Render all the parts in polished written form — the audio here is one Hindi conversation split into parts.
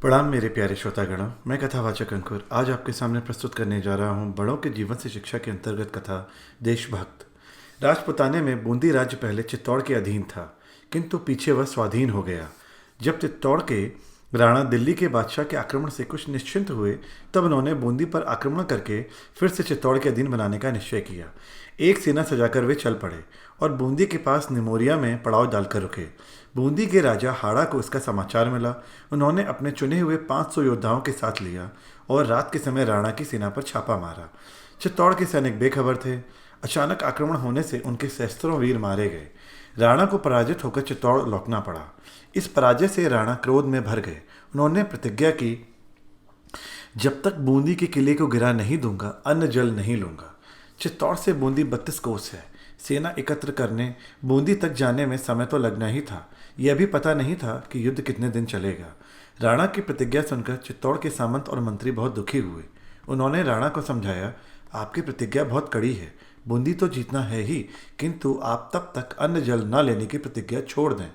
प्रणाम मेरे प्यारे श्रोतागणों। मैं कथावाचक अंकुर आज आपके सामने प्रस्तुत करने जा रहा हूँ बड़ों के जीवन से शिक्षा के अंतर्गत कथा देशभक्त। राजपुताने में बूंदी राज्य पहले चित्तौड़ के अधीन था, किंतु पीछे वह स्वाधीन हो गया। जब चित्तौड़ के राणा दिल्ली के बादशाह के आक्रमण से कुछ निश्चिंत हुए, तब उन्होंने बूंदी पर आक्रमण करके फिर से चित्तौड़ के अधीन बनाने का निश्चय किया। एक सेना सजाकर वे चल पड़े और बूंदी के पास निमोरिया में पड़ाव डालकर रुके। बूंदी के राजा हाड़ा को इसका समाचार मिला। उन्होंने अपने चुने हुए 500 योद्धाओं के साथ लिया और रात के समय राणा की सेना पर छापा मारा। चित्तौड़ के सैनिक बेखबर थे। अचानक आक्रमण होने से उनके सहस्त्रों वीर मारे गए। राणा को पराजित होकर चित्तौड़ लौटना पड़ा। इस पराजय से राणा क्रोध में भर गए। उन्होंने प्रतिज्ञा की, जब तक बूंदी के किले को गिरा नहीं दूंगा, अन्न जल नहीं लूंगा। चित्तौड़ से बूंदी 32 कोस है। सेना एकत्र करने बूंदी तक जाने में समय तो लगना ही था। यह भी पता नहीं था कि युद्ध कितने दिन चलेगा। राणा की प्रतिज्ञा सुनकर चित्तौड़ के सामंत और मंत्री बहुत दुखी हुए। उन्होंने राणा को समझाया, आपकी प्रतिज्ञा बहुत कड़ी है। बूंदी तो जीतना है ही, किंतु आप तब तक अन्न जल न लेने की प्रतिज्ञा छोड़ दें।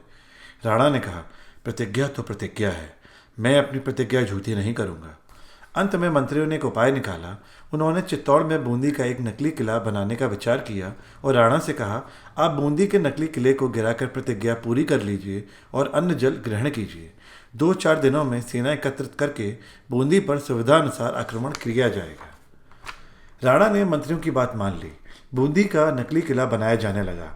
राणा ने कहा, प्रतिज्ञा तो प्रतिज्ञा है, मैं अपनी प्रतिज्ञा झूठी नहीं करूंगा। अंत में मंत्रियों ने एक उपाय निकाला। उन्होंने चित्तौड़ में बूंदी का एक नकली किला बनाने का विचार किया और राणा से कहा, आप बूंदी के नकली किले को गिराकर प्रतिज्ञा पूरी कर लीजिए और अन्न जल ग्रहण कीजिए। 2-4 दिनों में सेना एकत्रित करके बूंदी पर सुविधानुसार आक्रमण किया जाएगा। राणा ने मंत्रियों की बात मान ली। बूंदी का नकली किला बनाया जाने लगा।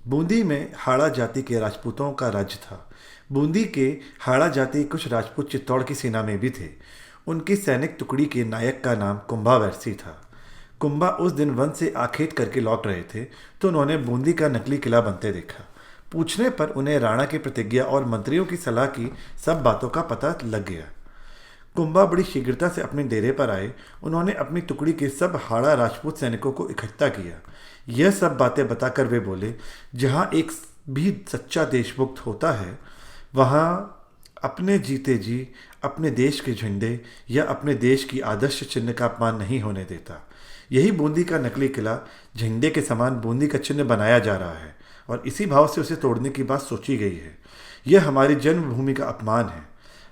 बूंदी में हाड़ा जाति के राजपूतों का राज्य था। बूंदी के हाड़ा जाति कुछ राजपूत चित्तौड़ की सेना में भी थे। उनकी सैनिक टुकड़ी के नायक का नाम कुंभा वैरसी था। कुंभा उस दिन वन से आखेट करके लौट रहे थे तो उन्होंने बूंदी का नकली किला बनते देखा। पूछने पर उन्हें राणा की प्रतिज्ञा और मंत्रियों की सलाह की सब बातों का पता लग गया। कुंभा बड़ी शीघ्रता से अपने डेरे पर आए। उन्होंने अपनी टुकड़ी के सब हाड़ा राजपूत सैनिकों को इकट्ठा किया। यह सब बातें बताकर वे बोले, जहाँ एक भी सच्चा देशभक्त होता है, वहाँ अपने जीते जी अपने देश के झंडे या अपने देश की आदर्श चिन्ह का अपमान नहीं होने देता। यही बूंदी का नकली किला झंडे के समान बूंदी का चिन्ह बनाया जा रहा है और इसी भाव से उसे तोड़ने की बात सोची गई है। यह हमारी जन्मभूमि का अपमान है।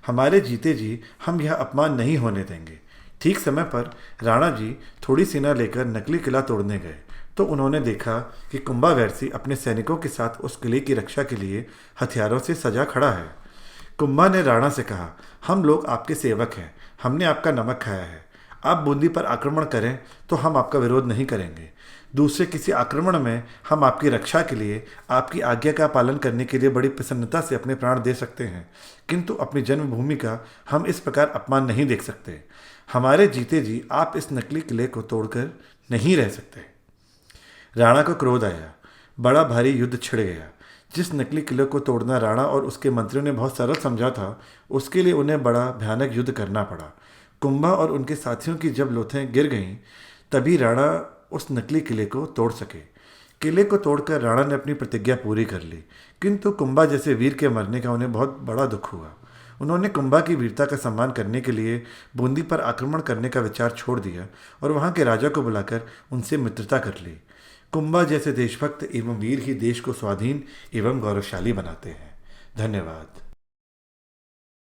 हमारे जीते जी हम यह अपमान नहीं होने देंगे। ठीक समय पर राणा जी थोड़ी सेना लेकर नकली किला तोड़ने गए तो उन्होंने देखा कि कुंभा वैरसी अपने सैनिकों के साथ उस किले की रक्षा के लिए हथियारों से सजा खड़ा है। कुंभा ने राणा से कहा, हम लोग आपके सेवक हैं, हमने आपका नमक खाया है। आप बूंदी पर आक्रमण करें तो हम आपका विरोध नहीं करेंगे। दूसरे किसी आक्रमण में हम आपकी रक्षा के लिए, आपकी आज्ञा का पालन करने के लिए बड़ी प्रसन्नता से अपने प्राण दे सकते हैं, किंतु अपनी जन्मभूमि का हम इस प्रकार अपमान नहीं देख सकते। हमारे जीते जी आप इस नकली किले को तोड़कर नहीं रह सकते। राणा को क्रोध आया। बड़ा भारी युद्ध छिड़ गया। जिस नकली किले को तोड़ना राणा और उसके मंत्रियों ने बहुत सरल समझा था, उसके लिए उन्हें बड़ा भयानक युद्ध करना पड़ा। कुंभा और उनके साथियों की जब लोथें गिर गईं, तभी राणा उस नकली किले को तोड़ सके। किले को तोड़कर राणा ने अपनी प्रतिज्ञा पूरी कर ली, किंतु कुंभा जैसे वीर के मरने का उन्हें बहुत बड़ा दुख हुआ। उन्होंने कुंभा की वीरता का सम्मान करने के लिए बूंदी पर आक्रमण करने का विचार छोड़ दिया और वहाँ के राजा को बुलाकर उनसे मित्रता कर ली। कुंभा जैसे देशभक्त एवं वीर ही देश को स्वाधीन एवं गौरवशाली बनाते हैं। धन्यवाद।